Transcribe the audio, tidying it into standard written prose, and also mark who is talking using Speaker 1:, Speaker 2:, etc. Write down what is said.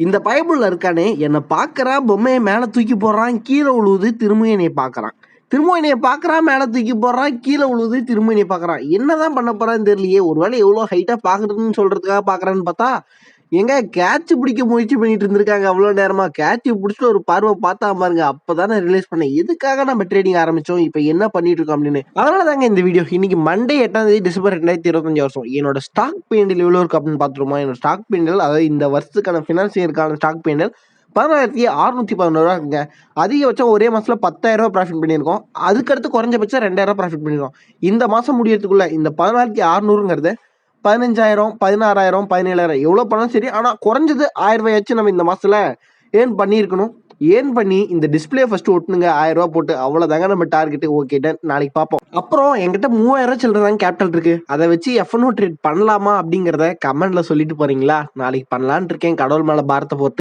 Speaker 1: இந்த பைபிள்ல இருக்கானே என்னை பார்க்கறான், பொம்மையை மேலே தூக்கி போடுறான், கீழே விழுவுது, திரும்ப என்னைய பார்க்கறான். திரும்ப என்னைய பார்க்கறான், மேலே தூக்கி போடுறான், கீழே விழுவுது, திரும்ப என்னைய பார்க்கறான். என்னதான் பண்ண போறான்னு தெரியலையே. ஒருவேளை எவ்வளோ ஹைட்டா பார்க்கறதுன்னு சொல்றதுக்காக பார்க்கறான்னு பார்த்தா, எங்க கேட்ச் பிடிக்க முயற்சி பண்ணிட்டு இருந்திருக்காங்க அவ்வளோ நேரமா. கேட்ச் பிடிச்சிட்டு ஒரு பார்வை பார்த்தா பாருங்க. அப்பதான் நான் ரியலைஸ் பண்ணேன். எதுக்காக நம்ம ட்ரேடிங் ஆரம்பிச்சோம்? இப்போ என்ன பண்ணிட்டு இருக்கோம் அப்படின்னு. அதனால தாங்க இந்த வீடியோ. இன்னைக்கு மண்டே 8ஆம் தேதி டிசம்பர் 2025 வருஷம். என்னோட ஸ்டாக் P&L எவ்வளோ இருக்கு அப்படின்னு பார்த்துருமா? என்னோட ஸ்டாக் P&L, அதாவது இந்த வருஷத்துக்கான ஃபினான்சியருக்கான ஸ்டாக் P&L 16,611 இருக்குங்க. அதிகபட்சம் ஒரே மாசத்துல 10,000 ப்ராஃபிட் பண்ணியிருக்கோம். அதுக்கடுத்து குறைஞ்சபட்சம் 2,000 ப்ராஃபிட் பண்ணியிருக்கோம். இந்த மாசம் முடியறதுக்குள்ள இந்த 14,600ங்கிறது 15,000, 16,000, 17,000 எவ்வளோ பணம் சரி. ஆனா குறைஞ்சது 1000 ரூபாயாச்சும் நம்ம இந்த மாசத்துல ஏர்ன் பண்ணியிருக்கணும். ஏர்ன் பண்ணி இந்த டிஸ்பிளே ஃபர்ஸ்ட் ஒட்டணுங்க 1000 ரூபா போட்டு. அவ்வளோதாங்க நம்ம டார்கெட். ஓகே டன், நாளைக்கு பார்ப்போம். அப்புறம் என்கிட்ட 3000 சில்லற தாங்க கேபிட்டல் இருக்கு. அதை வச்சு F&O ட்ரேட் பண்ணலாமா அப்படிங்கிறத கமெண்ட்ல சொல்லிட்டு போறீங்களா? நாளைக்கு பண்ணலான்னு இருக்கேன், கடவுள் மேல பாரத்தை போட்டு.